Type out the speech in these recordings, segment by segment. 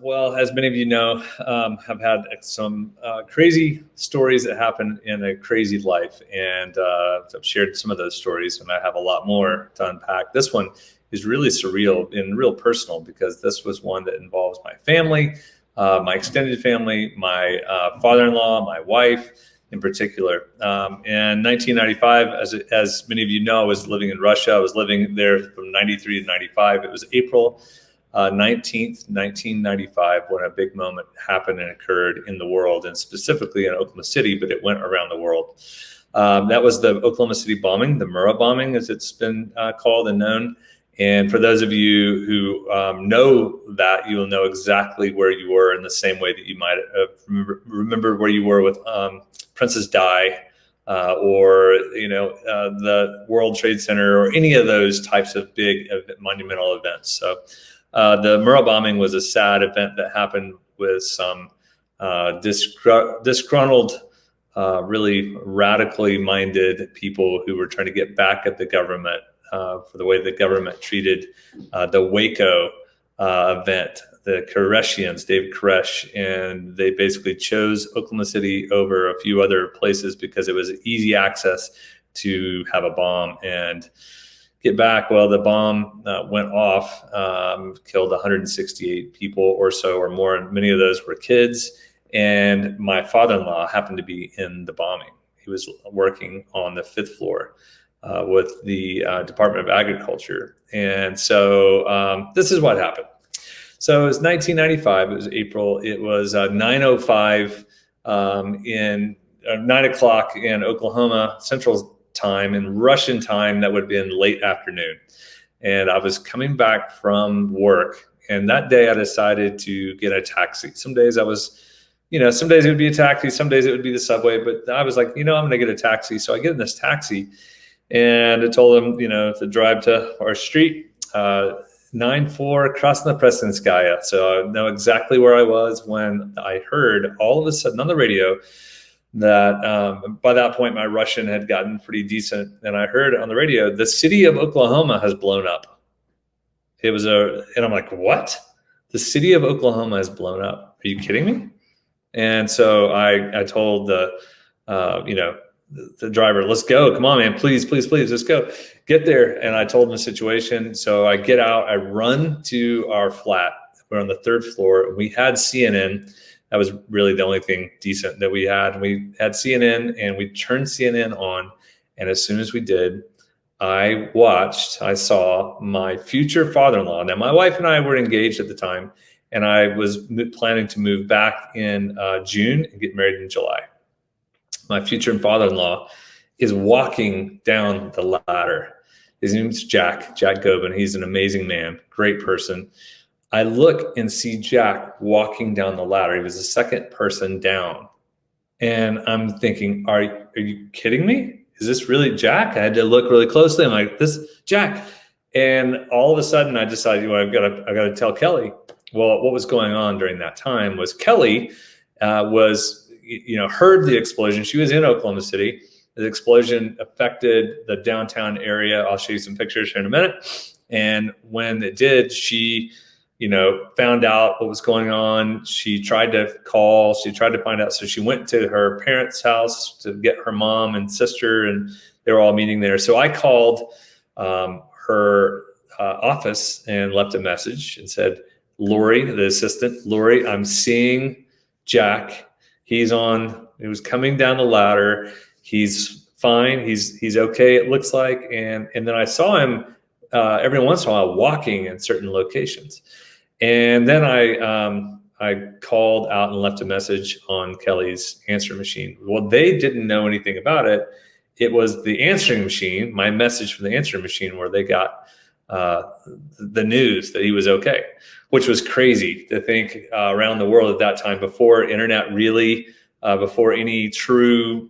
Well, as many of you know, I've had some crazy stories that happen in a crazy life, and I've shared some of those stories, and I have a lot more to unpack. This one is really surreal and real personal because this was one that involves my family, my extended family, my father-in-law, my wife in particular. In 1995, as many of you know, I was living in Russia. I was living there from 93 to 95. It was April 19th, 1995, when a big moment happened and occurred in the world, and specifically in Oklahoma City, but it went around the world. That was the Oklahoma City bombing, the Murrah bombing, as it's been called and known. And for those of you who know that, you will know exactly where you were in the same way that you might remember where you were with Princess Di, or the World Trade Center, or any of those types of big monumental events. So the Murrah bombing was a sad event that happened with some disgruntled, really radically minded people who were trying to get back at the government for the way the government treated the Waco event, the Koreshians, David Koresh, and they basically chose Oklahoma City over a few other places because it was easy access to have a bomb and get back. Well, the bomb went off, killed 168 people or so or more, and many of those were kids. And my father-in-law happened to be in the bombing. He was working on the 5th floor with the Department of Agriculture. And so this is what happened. So it was 1995. It was April. It was 9:05 in 9 o'clock in Oklahoma Central time. In Russian time, that would have been late afternoon. And I was coming back from work. And that day I decided to get a taxi. Some days I was, some days it would be a taxi, some days it would be the subway. But I was like, I'm going to get a taxi. So I get in this taxi and I told him, to drive to our street, 9-4 crossing the Prestonskaya. So I know exactly where I was when I heard all of a sudden on the radio that by that point my Russian had gotten pretty decent, and I heard on the radio, the city of Oklahoma has blown up. And I'm like, what? The city of Oklahoma has blown up? Are you kidding me? And so I told the driver, let's go. Come on, man. Please, let's go. Get there. And I told him the situation. So I get out, I run to our flat. We're on the 3rd floor. We had CNN. That was really the only thing decent that we had. We had CNN, and we turned CNN on. And as soon as we did, I saw my future father-in-law. Now, my wife and I were engaged at the time, and I was planning to move back in June and get married in July. My future father-in-law is walking down the ladder. His name is Jack Gobin. He's an amazing man, great person. I look and see Jack walking down the ladder. He was the second person down. And I'm thinking, are you kidding me? Is this really Jack? I had to look really closely. I'm like, this Jack. And all of a sudden I decided, I've got to tell Kelly. Well, what was going on during that time was Kelly heard the explosion. She was in Oklahoma City. The explosion affected the downtown area. I'll show you some pictures here in a minute. And when it did, she found out what was going on. She tried to call, she tried to find out. So she went to her parents' house to get her mom and sister, and they were all meeting there. So I called her office and left a message and said, Lori, the assistant, Lori, I'm seeing Jack. He was coming down the ladder. He's fine. He's okay, it looks like. And then I saw him every once in a while walking in certain locations. And then I called out and left a message on Kelly's answering machine. Well, they didn't know anything about it. It was the answering machine, my message from the answering machine, where they got the news that he was okay, which was crazy to think around the world at that time, before internet really, before any true,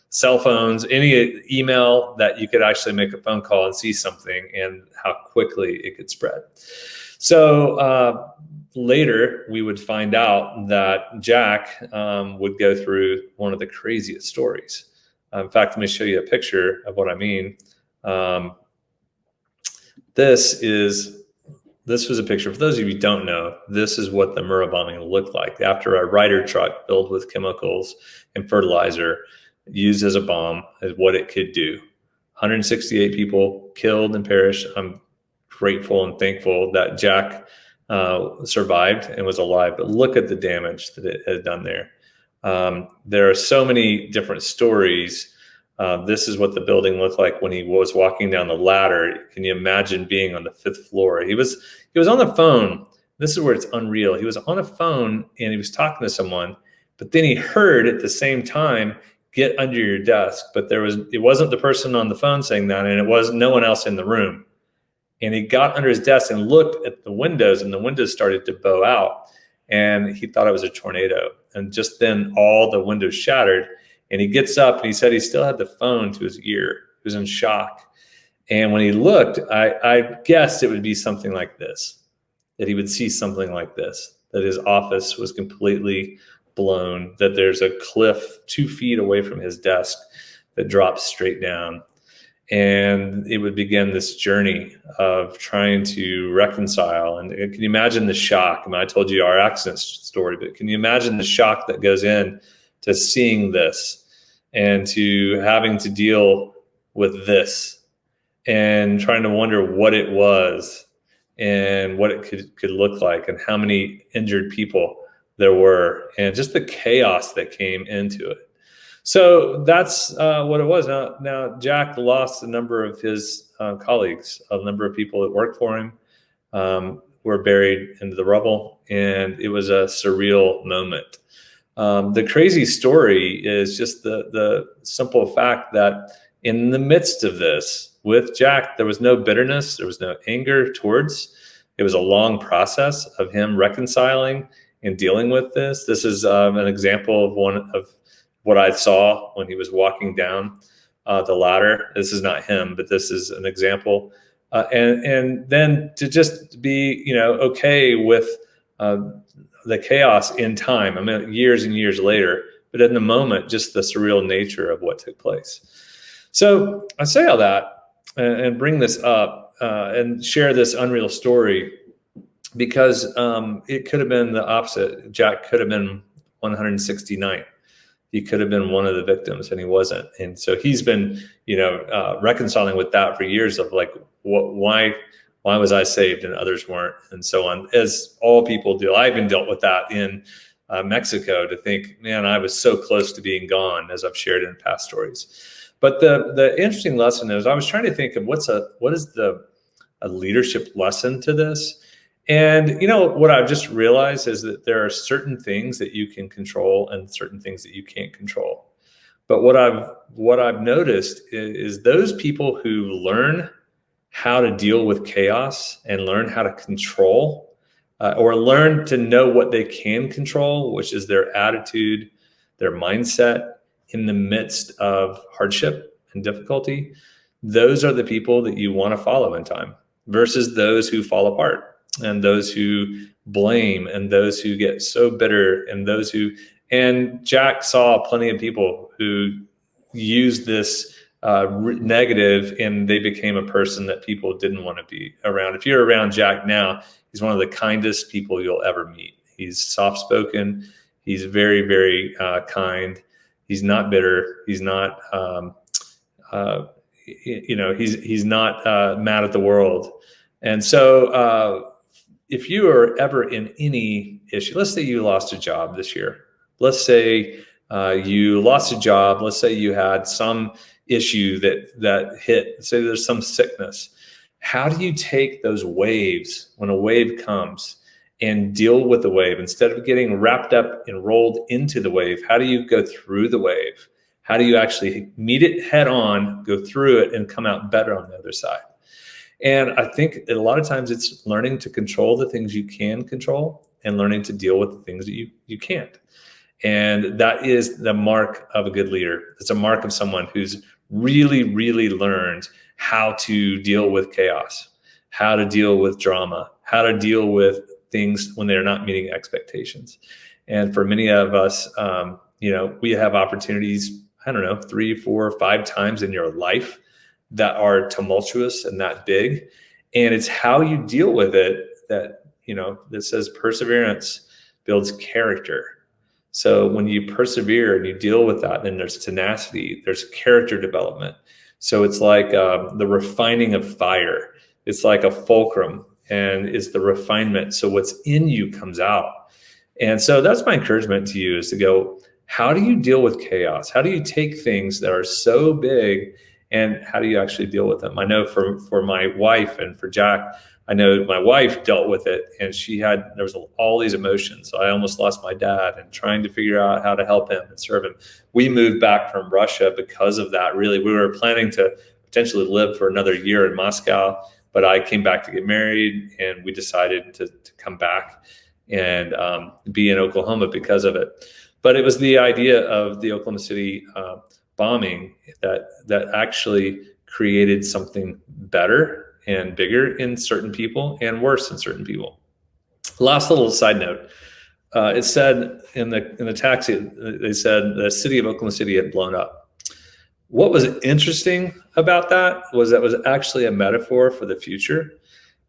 cell phones, any email that you could actually make a phone call and see something, and how quickly it could spread. So later we would find out that Jack would go through one of the craziest stories. In fact, let me show you a picture of what I mean. This is this was a picture. For those of you who don't know, this is what the Murrah bombing looked like. After a Ryder truck filled with chemicals and fertilizer used as a bomb, is what it could do. 168 people killed and perished. I'm grateful and thankful that Jack survived and was alive. But look at the damage that it had done there. There are so many different stories. This is what the building looked like when he was walking down the ladder. Can you imagine being on the 5th floor? He was on the phone. This is where it's unreal. He was on a phone and he was talking to someone, but then he heard at the same time, "Get under your desk." But it wasn't the person on the phone saying that, and it was no one else in the room. And he got under his desk and looked at the windows, and the windows started to bow out, and he thought it was a tornado. And just then all the windows shattered, and he gets up and he said he still had the phone to his ear. He was in shock. And when he looked, I guessed it would be something like this, that he would see something like this, that his office was completely blown, that there's a cliff 2 feet away from his desk that drops straight down. And it would begin this journey of trying to reconcile. And can you imagine the shock? I mean, I told you our accident story, but can you imagine the shock that goes in to seeing this and to having to deal with this and trying to wonder what it was and what it could look like and how many injured people there were and just the chaos that came into it. So that's what it was. Now, Jack lost a number of his colleagues, a number of people that worked for him were buried into the rubble, and it was a surreal moment. The crazy story is just the simple fact that in the midst of this, with Jack, there was no bitterness, there was no anger towards. It was a long process of him reconciling and dealing with this. This is an example of one of what I saw when he was walking down the ladder. This is not him, but this is an example. And then to just be, okay with the chaos in time. I mean, years and years later, but in the moment, just the surreal nature of what took place. So I say all that and bring this up and share this unreal story because it could have been the opposite. Jack could have been 169th. He could have been one of the victims, and he wasn't. And so he's been, reconciling with that for years of like, why was I saved and others weren't, and so on, as all people do. I even dealt with that in Mexico, to think, man, I was so close to being gone, as I've shared in past stories. But the interesting lesson is, I was trying to think of what is a leadership lesson to this. And what I've just realized is that there are certain things that you can control and certain things that you can't control. But what I've noticed is those people who learn how to deal with chaos and learn how to control or learn to know what they can control, which is their attitude, their mindset in the midst of hardship and difficulty, those are the people that you want to follow in time versus those who fall apart and those who blame and those who get so bitter and Jack saw plenty of people who used this negative, and they became a person that people didn't want to be around. If you're around Jack now, he's one of the kindest people you'll ever meet. He's soft-spoken. He's very, very kind. He's not bitter. He's not, he's not mad at the world. And so if you are ever in any issue, let's say you lost a job this year. Let's say you lost a job. Let's say you had some issue that hit. Say there's some sickness. How do you take those waves when a wave comes and deal with the wave instead of getting wrapped up and rolled into the wave? How do you go through the wave? How do you actually meet it head on, go through it, and come out better on the other side? And I think a lot of times it's learning to control the things you can control and learning to deal with the things that you can't. And that is the mark of a good leader. It's a mark of someone who's really, really learned how to deal with chaos, how to deal with drama, how to deal with things when they're not meeting expectations. And for many of us, we have opportunities, 3, 4, 5 times in your life that are tumultuous and that big. And it's how you deal with it that says perseverance builds character. So when you persevere and you deal with that, then there's tenacity, there's character development. So it's like the refining of fire. It's like a fulcrum, and it's the refinement. So what's in you comes out. And so that's my encouragement to you, is to go, how do you deal with chaos? How do you take things that are so big, and how do you actually deal with them? I know for my wife and for Jack, I know my wife dealt with it, and there was all these emotions. I almost lost my dad, and trying to figure out how to help him and serve him. We moved back from Russia because of that. Really, we were planning to potentially live for another year in Moscow, but I came back to get married, and we decided to come back and be in Oklahoma because of it. But it was the idea of the Oklahoma City bombing that actually created something better and bigger in certain people and worse in certain people. Last little side note. It said in the taxi, they said the city of Oklahoma City had blown up. What was interesting about that was actually a metaphor for the future.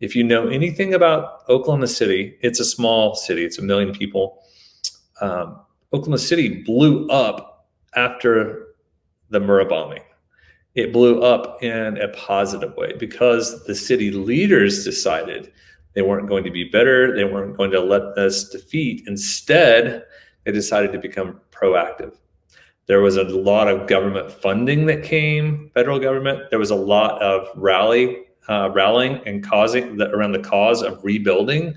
If you know anything about Oklahoma City, it's a small city. It's 1 million people. Oklahoma City blew up after the Murrah bombing. It blew up in a positive way because the city leaders decided they weren't going to be bitter. They weren't going to let us defeat. Instead, they decided to become proactive. There was a lot of government funding that came, federal government. There was a lot of rallying and around the cause of rebuilding.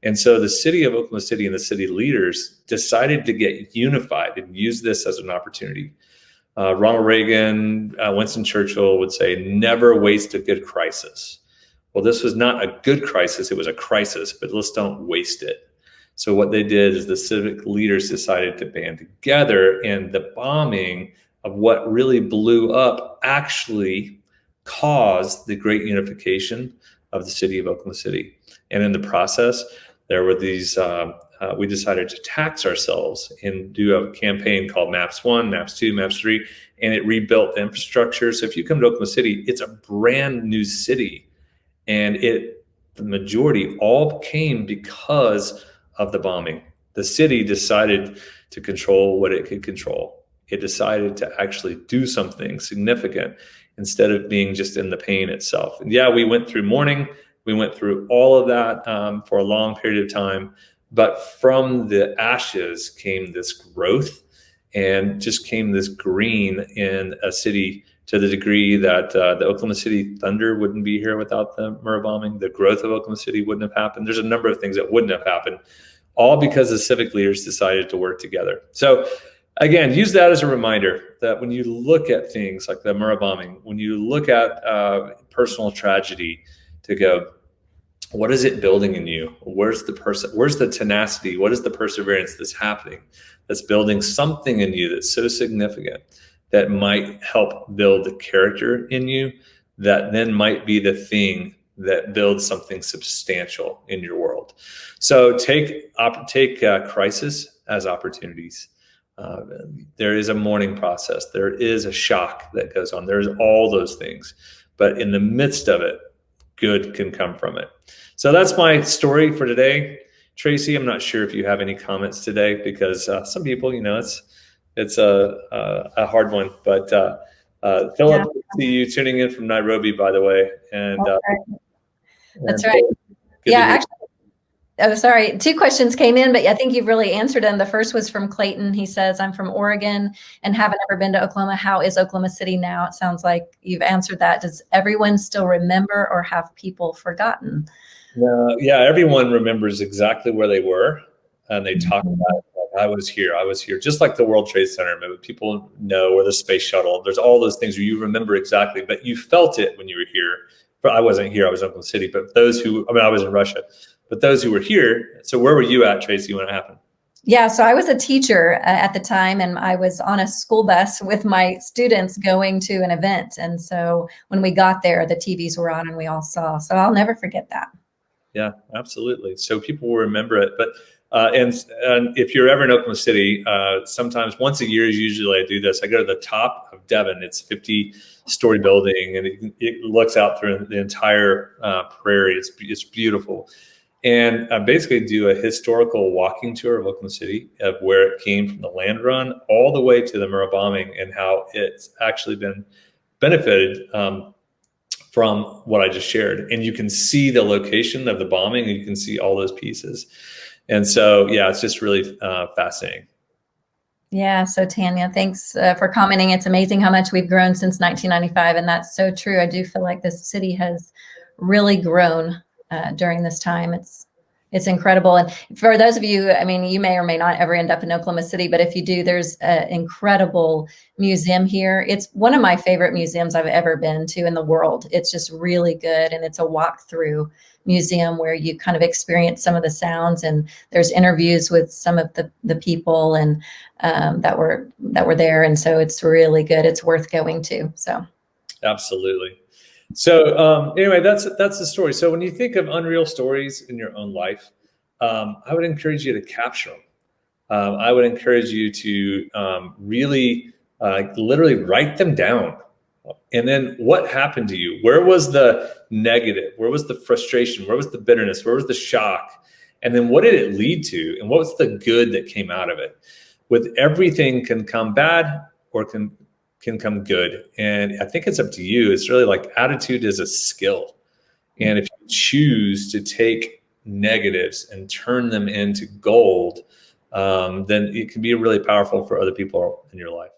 And so the city of Oklahoma City and the city leaders decided to get unified and use this as an opportunity. Ronald Reagan, Winston Churchill would say, never waste a good crisis. Well, this was not a good crisis. It was a crisis, but let's don't waste it. So what they did is the civic leaders decided to band together, and the bombing of what really blew up actually caused the great unification of the city of Oklahoma City. And in the process, there were these, we decided to tax ourselves and do a campaign called MAPS 1, MAPS 2, MAPS 3, and it rebuilt the infrastructure. So if you come to Oklahoma City, it's a brand new city. And the majority all came because of the bombing. The city decided to control what it could control. It decided to actually do something significant instead of being just in the pain itself. And yeah, we went through mourning. We went through all of that for a long period of time. But from the ashes came this growth, and just came this green in a city, to the degree that the Oklahoma City Thunder wouldn't be here without the Murrah bombing. The growth of Oklahoma City wouldn't have happened. There's a number of things that wouldn't have happened, all because the civic leaders decided to work together. So again, use that as a reminder that when you look at things like the Murrah bombing, when you look at personal tragedy, to go, what is it building in you? Where's the tenacity? What is the perseverance that's happening, that's building something in you that's so significant that might help build the character in you, that then might be the thing that builds something substantial in your world. So take crisis as opportunities. There is a mourning process. There is a shock that goes on. There's all those things. But in the midst of it, good can come from it. So that's my story for today. Tracy, I'm not sure if you have any comments today, because some people, it's a hard one. But Philip, I see you tuning in from Nairobi, by the way. And that's right. Yeah, actually, oh, sorry. 2 questions came in, but I think you've really answered them. The first was from Clayton. He says, I'm from Oregon and haven't ever been to Oklahoma. How is Oklahoma City now? It sounds like you've answered that. Does everyone still remember, or have people forgotten? Yeah, everyone remembers exactly where they were, and they talk about it. Like, I was here, just like the World Trade Center. People know, or the space shuttle. There's all those things where you remember exactly, but you felt it when you were here. But I wasn't here. I was in Oklahoma City. But I was in Russia. But those who were here, so where were you at, Tracy, when it happened? Yeah, so I was a teacher at the time, and I was on a school bus with my students going to an event. And so when we got there, the TVs were on and we all saw. So I'll never forget that. Yeah, absolutely. So people will remember it. But and if you're ever in Oklahoma City, sometimes once a year, usually I do this. I go to the top of Devon. It's a 50-story building, and it looks out through the entire prairie. It's beautiful. and basically do a historical walking tour of Oklahoma City, of where it came from the land run all the way to the Murrah bombing, and how it's actually been benefited from what I just shared. And you can see the location of the bombing, and you can see all those pieces. And so, yeah, it's just really fascinating. Yeah. So Tanya, thanks for commenting. It's amazing how much we've grown since 1995. And that's so true. I do feel like this city has really grown during this time. It's incredible. And for those of you, I mean, you may or may not ever end up in Oklahoma City, but if you do, there's an incredible museum here. It's one of my favorite museums I've ever been to in the world. It's just really good. And it's a walk-through museum where you kind of experience some of the sounds, and there's interviews with some of the people and that were there. And so it's really good. It's worth going to. So absolutely. So anyway, that's the story. So when you think of unreal stories in your own life, I would encourage you to capture them. I would encourage you to really literally write them down. And then what happened to you? Where was the negative? Where was the frustration? Where was the bitterness? Where was the shock? And then what did it lead to? And what was the good that came out of it? With everything can come bad or can come good. And I think it's up to you. It's really like attitude is a skill. And if you choose to take negatives and turn them into gold, then it can be really powerful for other people in your life.